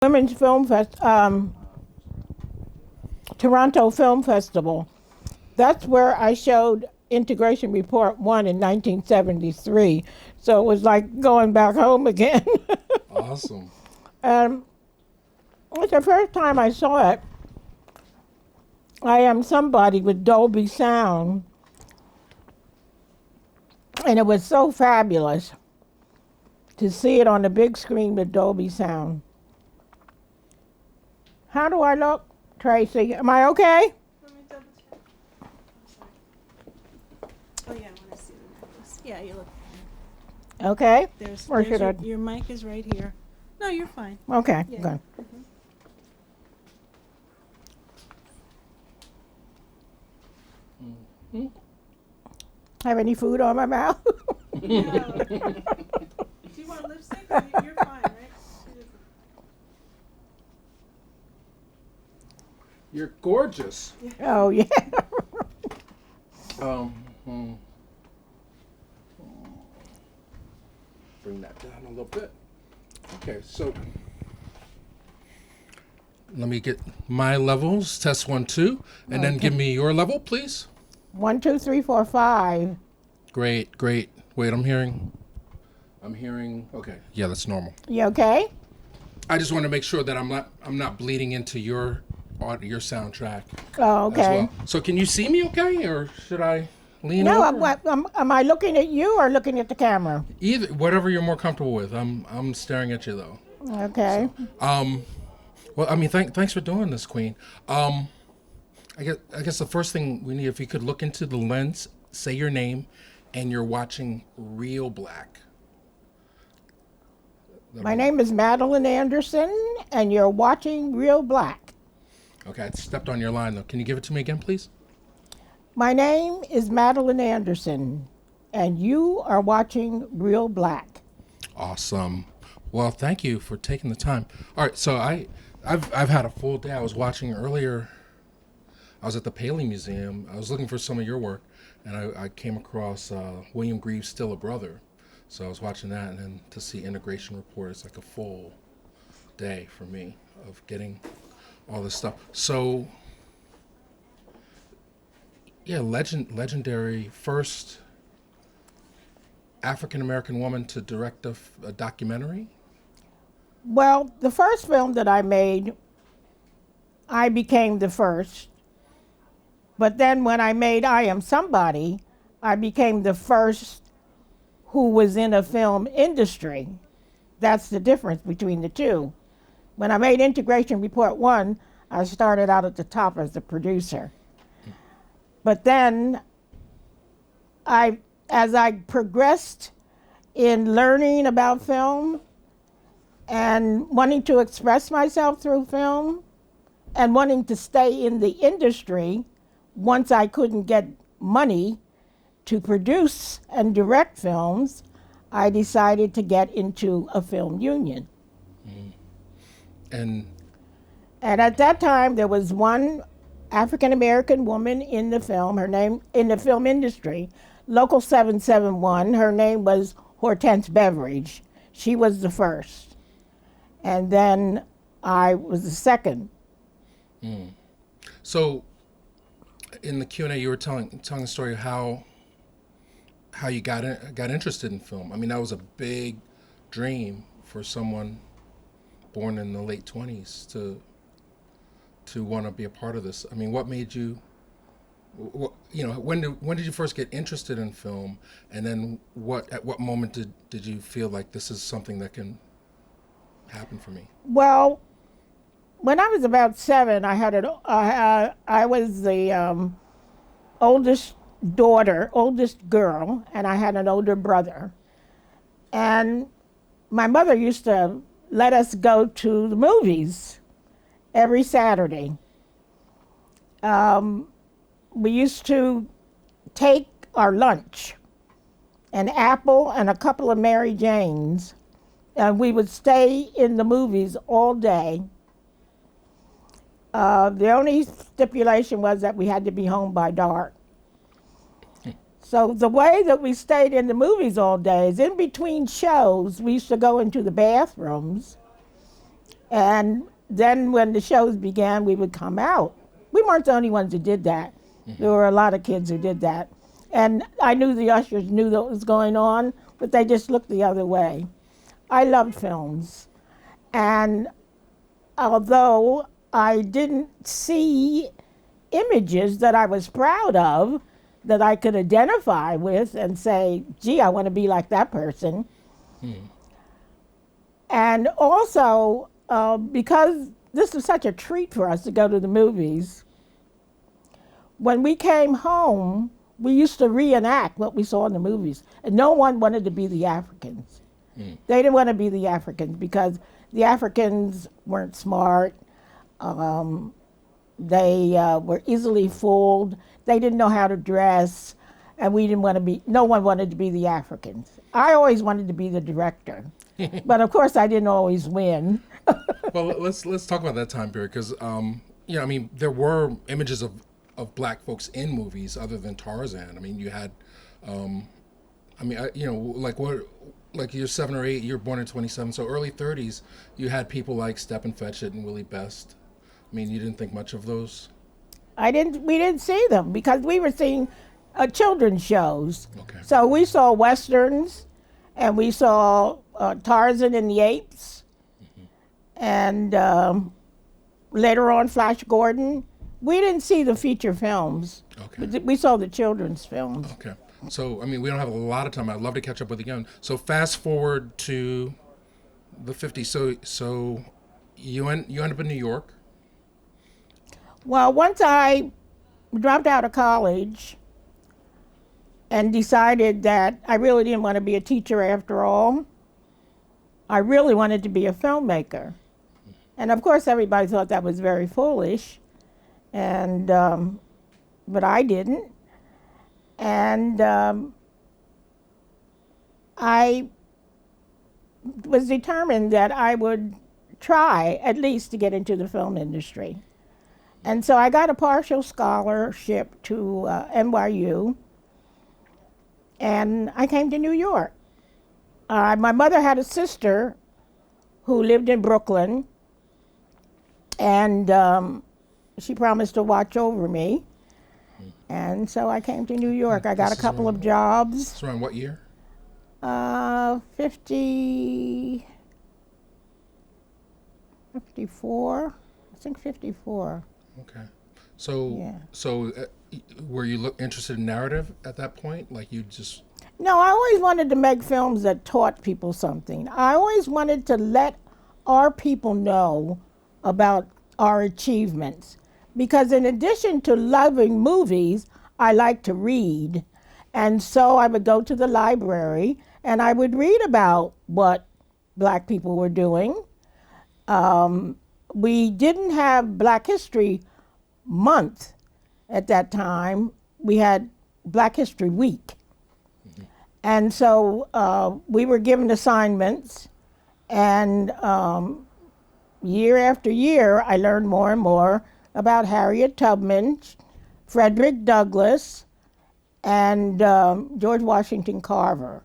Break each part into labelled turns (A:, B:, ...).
A: Women's Film Toronto Film Festival. That's where I showed Integration Report 1 in 1973. So it was like going back home again.
B: Awesome.
A: It was the first time I saw it. I Am Somebody with Dolby Sound. And it was so fabulous to see it on the big screen with Dolby Sound. How do I look, Tracy? Am I okay?
C: Let me double check. I'm sorry. Oh yeah, I want to see the necklace. Yeah, you look fine.
A: Okay.
C: There's
A: Or should I?
C: your mic is right here. No, you're fine.
A: Okay,
C: Yeah.
A: good.
C: Mm-hmm.
A: Have any food on my mouth?
C: No. Do you want lipstick? You're fine, right?
B: You're gorgeous.
A: Oh, yeah.
B: Hmm. Bring that down a little bit. Okay, so let me get my levels. Test 1, 2, and then give me your level, please.
A: 1, 2, 3, 4, 5.
B: Great, great. Wait, I'm hearing. Okay, yeah, that's normal.
A: You okay?
B: I just want to make sure that I'm not bleeding into your soundtrack.
A: Oh,
B: As
A: okay.
B: well. So can you see me okay, or should I lean
A: No,
B: over?
A: am I looking at you or looking at the camera?
B: Either, whatever you're more comfortable with. I'm staring at you though.
A: Okay.
B: Well, I mean, thanks for doing this, Queen. I guess the first thing we need, if you could look into the lens, say your name, and you're watching Real Black.
A: My name is Madeline Anderson, and you're watching Real Black.
B: Okay, I stepped on your line though. Can you give it to me again, please?
A: My name is Madeline Anderson, and you are watching Real Black.
B: Awesome. Well, thank you for taking the time. All right, so I've had a full day. I was watching earlier. I was at the Paley Museum. I was looking for some of your work, and I came across William Greaves' Still a Brother. So I was watching that, and then to see Integration Report, it's like a full day for me of getting all this stuff. So, yeah, legendary first African-American woman to direct a documentary.
A: Well, the first film that I made, I became the first. But then when I made I Am Somebody, I became the first who was in a film industry. That's the difference between the two. When I made Integration Report 1, I started out at the top as the producer. But then, as I progressed in learning about film and wanting to express myself through film and wanting to stay in the industry, once I couldn't get money to produce and direct films, I decided to get into a film union.
B: And
A: at that time, there was one African American woman in the film, her name, in the film industry, Local 771, her name was Hortense Beveridge. She was the first. And then I was the second.
B: so, in the Q&A, you were telling the story of how you got interested in film. I mean, that was a big dream for someone born in the late 20s to want to be a part of this. I mean, what made you, when did you first get interested in film, and then at what moment did you feel like this is something that can happen for me?
A: Well, when I was about 7, I was the oldest girl, and I had an older brother. And my mother used to let us go to the movies every Saturday. We used to take our lunch, an apple and a couple of Mary Janes, and we would stay in the movies all day. The only stipulation was that we had to be home by dark. So the way that we stayed in the movies all day is in between shows, we used to go into the bathrooms And then when the shows began, we would come out. We weren't the only ones who did that. There were a lot of kids who did that. And I knew the ushers knew that was going on, but they just looked the other way. I loved films. And although I didn't see images that I was proud of, that I could identify with and say, gee, I want to be like that person. And also, because this was such a treat for us to go to the movies, when we came home, we used to reenact what we saw in the movies. And no one wanted to be the Africans. They didn't want to be the Africans because the Africans weren't smart. They were easily fooled. They didn't know how to dress. And we didn't want to be, no one wanted to be the Africans. I always wanted to be the director. But of course I didn't always win.
B: Well, let's talk about that time period because, you know, I mean, there were images of black folks in movies other than Tarzan. I mean, you had, you know, like you're 7 or 8, you're born in 27, so early 30s, you had people like Stepin Fetchit and Willie Best. I mean, you didn't think much of those?
A: We didn't see them because we were seeing children's shows.
B: Okay.
A: So we saw Westerns and we saw Tarzan and the Apes. And later on, Flash Gordon. We didn't see the feature films.
B: Okay.
A: We saw the children's films.
B: Okay. So, I mean, we don't have a lot of time. I'd love to catch up with you again. So fast forward to the 50s. So you end up in New York?
A: Well, once I dropped out of college and decided that I really didn't want to be a teacher after all, I really wanted to be a filmmaker. And of course, everybody thought that was very foolish. And but I didn't. And I was determined that I would try at least to get into the film industry. And so I got a partial scholarship to NYU, and I came to New York. My mother had a sister who lived in Brooklyn, and she promised to watch over me. And so I came to New York. I got a couple of jobs.
B: It's around what year?
A: 54. I think 54.
B: Okay. So,
A: Yeah.
B: Were you interested in narrative at that point? Like you just...
A: No, I always wanted to make films that taught people something. I always wanted to let our people know about our achievements. Because in addition to loving movies, I like to read. And so I would go to the library and I would read about what black people were doing. We didn't have Black History Month at that time. We had Black History Week. And so we were given assignments, and year after year, I learned more and more about Harriet Tubman, Frederick Douglass, and George Washington Carver.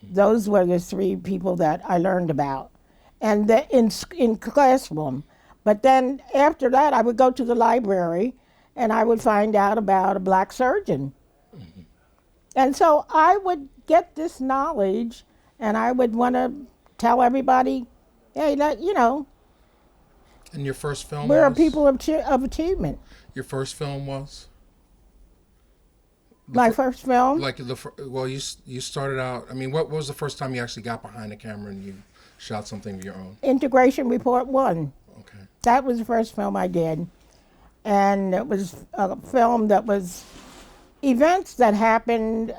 A: Those were the 3 people that I learned about, and in classroom. But then after that, I would go to the library, and I would find out about a black surgeon. And so I would get this knowledge, and I would want to tell everybody, hey, you know,
B: And your first film
A: we're a
B: was?
A: people of achievement.
B: Your first film was?
A: My first film,
B: Like well, you started out. I mean, what was the first time you actually got behind the camera and you shot something of your own?
A: Integration Report 1.
B: Okay.
A: That was the first film I did. And it was a film that was events that happened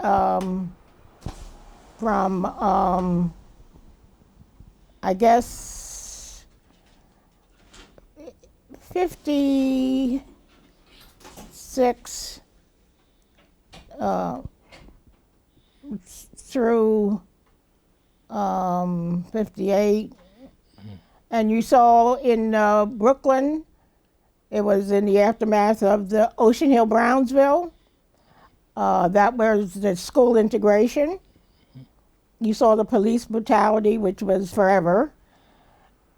A: from, I guess, 56 through 58. And you saw in Brooklyn, it was in the aftermath of the Ocean Hill-Brownsville. That was the school integration. You saw the police brutality, which was forever.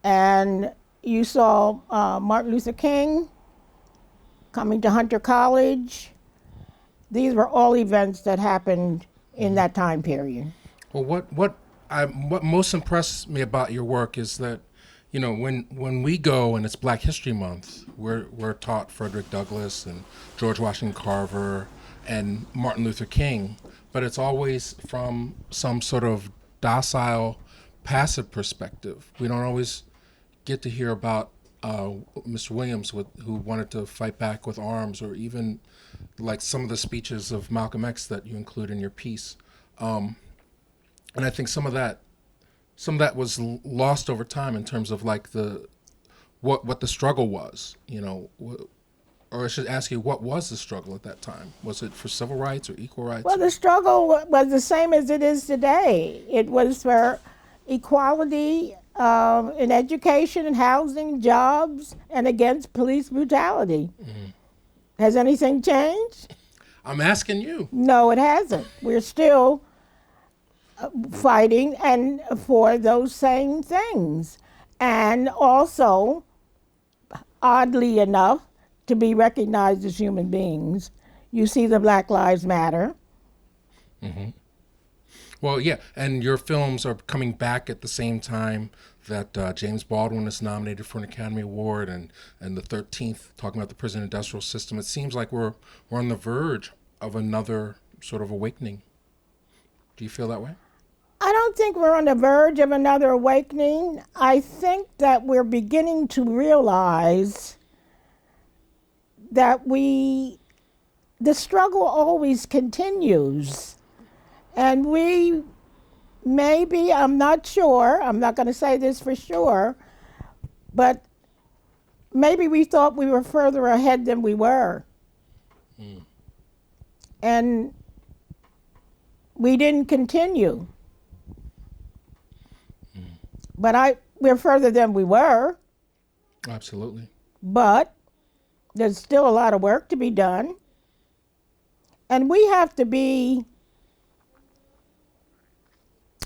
A: And you saw Martin Luther King coming to Hunter College. These were all events that happened in that time period.
B: Well, what most impressed me about your work is that, when we go and it's Black History Month, we're taught Frederick Douglass and George Washington Carver and Martin Luther King, but it's always from some sort of docile, passive perspective. We don't always get to hear about Mr. Williams, who wanted to fight back with arms, or even like some of the speeches of Malcolm X that you include in your piece. And I think some of that was lost over time in terms of like what the struggle was, or I should ask you, what was the struggle at that time? Was it for civil rights or equal rights?
A: Well, the struggle was the same as it is today. It was for equality in education and housing, jobs, and against police brutality. Mm-hmm. Has anything changed?
B: I'm asking you.
A: No, it hasn't. We're still fighting and for those same things. And also, oddly enough, to be recognized as human beings. You see the Black Lives Matter.
B: Mm-hmm. Well, yeah, and your films are coming back at the same time that James Baldwin is nominated for an Academy Award, and the 13th, talking about the prison industrial system. It seems like we're on the verge of another sort of awakening. Do you feel that way?
A: I don't think we're on the verge of another awakening. I think that we're beginning to realize that the struggle always continues. And we maybe, I'm not sure, I'm not going to say this for sure, but maybe we thought we were further ahead than we were. Mm. And we didn't continue. Mm. But we're further than we were.
B: Absolutely.
A: But there's still a lot of work to be done. And we have to be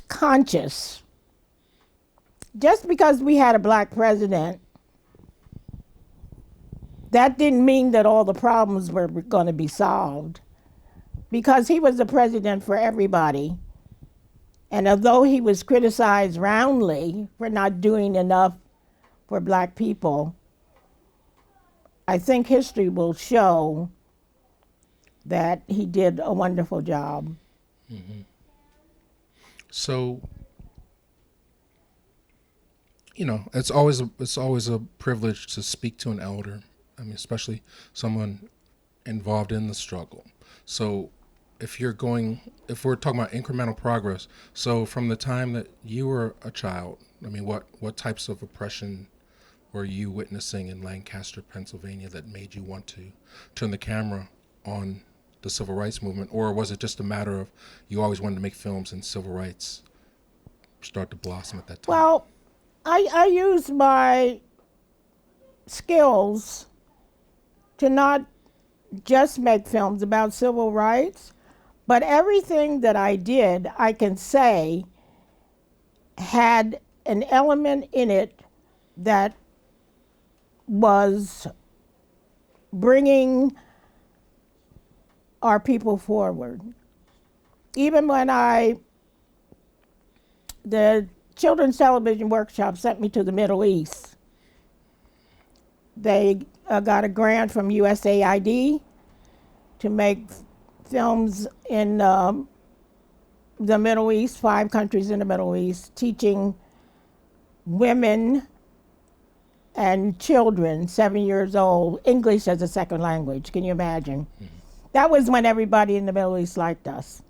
A: conscious. Just because we had a black president, that didn't mean that all the problems were going to be solved. Because he was the president for everybody. And although he was criticized roundly for not doing enough for black people, I think history will show that he did a wonderful job.
B: Mm-hmm. So, it's always a privilege to speak to an elder. I mean, especially someone involved in the struggle. So, if we're talking about incremental progress, so from the time that you were a child, I mean, what types of oppression were you witnessing in Lancaster, Pennsylvania, that made you want to turn the camera on the civil rights movement? Or was it just a matter of you always wanted to make films and civil rights start to blossom at that time?
A: Well, I used my skills to not just make films about civil rights, but everything that I did, I can say, had an element in it that was bringing our people forward. Even when the Children's Television Workshop sent me to the Middle East, they got a grant from USAID to make films in the Middle East, 5 countries in the Middle East, teaching women and children 7 years old English as a second language. Can you imagine? Mm-hmm. That was when everybody in the Middle East liked us.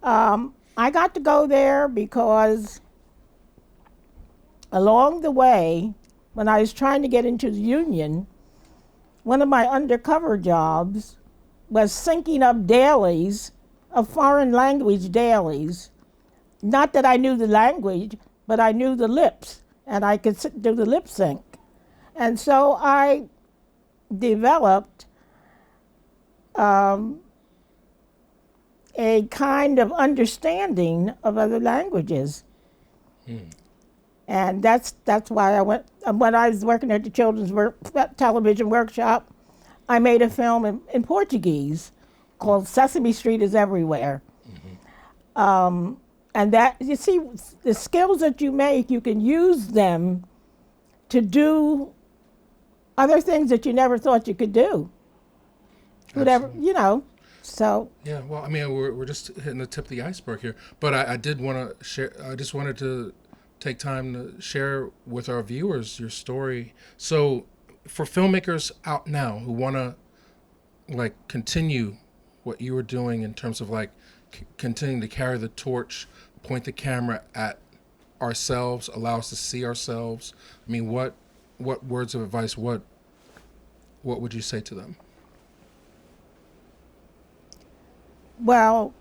A: I got to go there because along the way, when I was trying to get into the union, one of my undercover jobs was syncing up dailies of foreign language dailies. Not that I knew the language, but I knew the lips, and I could do the lip sync. And so I developed a kind of understanding of other languages. And that's why I went when I was working at the Television Workshop, I made a film in Portuguese called Sesame Street is Everywhere. And that, you see, the skills that you make, you can use them to do other things that you never thought you could do. Whatever, you know, so.
B: Yeah, well, I mean, we're just hitting the tip of the iceberg here. But I did want to share, I just wanted to take time to share with our viewers your story. So for filmmakers out now who want to, like, continue what you were doing in terms of, like, continuing to carry the torch, point the camera at ourselves, allow us to see ourselves. I mean, what words of advice, what would you say to them?
A: Well,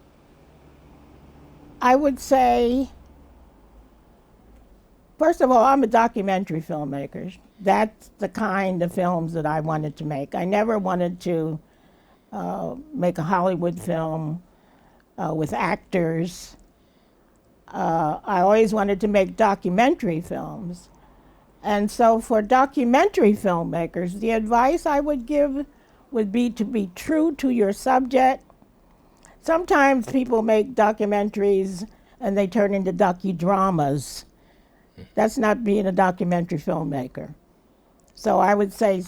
A: I would say, first of all, I'm a documentary filmmaker. That's the kind of films that I wanted to make. I never wanted to make a Hollywood film with actors. I always wanted to make documentary films. And so for documentary filmmakers, the advice I would give would be to be true to your subject. Sometimes people make documentaries and they turn into docudramas. That's not being a documentary filmmaker. So I would say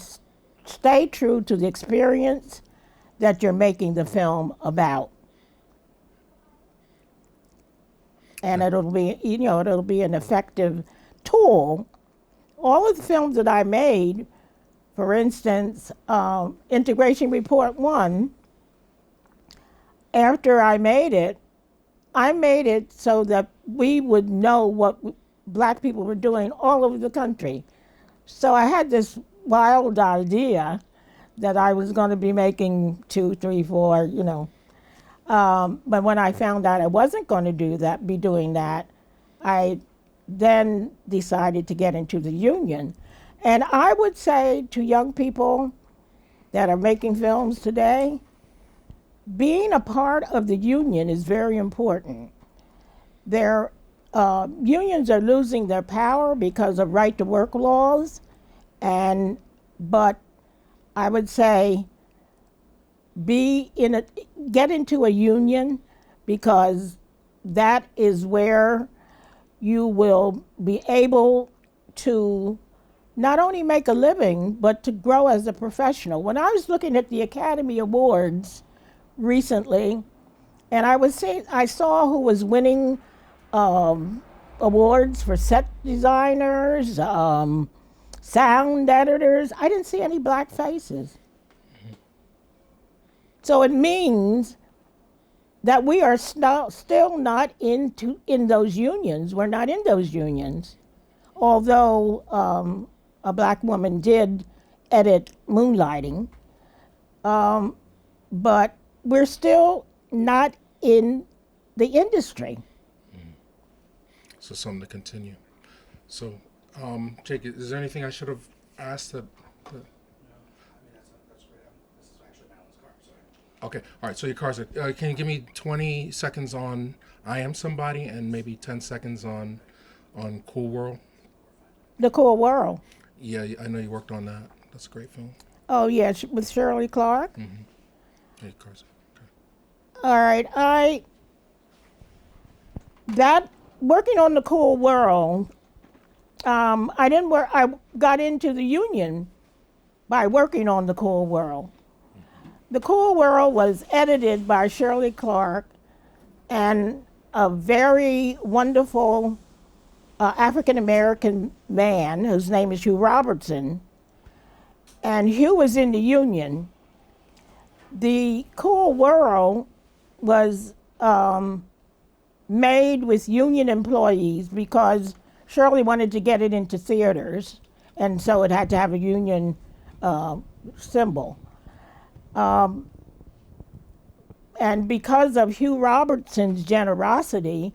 A: stay true to the experience that you're making the film about. And it'll be, you know, it'll be an effective tool. All of the films that I made, for instance, Integration Report 1, after I made it so that we would know what black people were doing all over the country. So I had this wild idea that I was going to be making 2, 3, 4, you know. But when I found out I wasn't going to be doing that, I then decided to get into the union. And I would say to young people that are making films today, being a part of the union is very important. Unions are losing their power because of right-to-work laws, but I would say get into a union, because that is where you will be able to not only make a living, but to grow as a professional. When I was looking at the Academy Awards recently, and I saw who was winning awards for set designers, sound editors. I didn't see any black faces. So it means that we are still not in those unions. We're not in those unions. Although a black woman did edit Moonlighting, but we're still not in the industry.
B: So something to continue. So, Jake, is there anything I should have asked that?
D: No, I mean that's great. This is actually Madeline's car. Sorry.
B: Okay, all right. So your cars are. Can you give me 20 seconds on I Am Somebody and maybe 10 seconds on Cool World?
A: The Cool World.
B: Yeah, I know you worked on that. That's a great film.
A: Oh yeah, with Shirley Clark.
B: Mm-hmm. Yeah, your cars. Okay.
A: All right, working on the Cool World, I didn't work. I got into the union by working on the Cool World. The Cool World was edited by Shirley Clark and a very wonderful African American man whose name is Hugh Robertson. And Hugh was in the union. The Cool World was made with union employees because Shirley wanted to get it into theaters, and so it had to have a union symbol. And because of Hugh Robertson's generosity,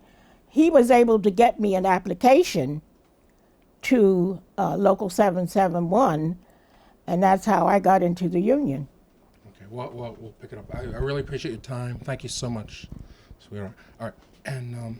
A: he was able to get me an application to Local 771, and that's how I got into the union.
B: Okay. Well, we'll pick it up. I really appreciate your time. Thank you so much, sweetheart. All right. And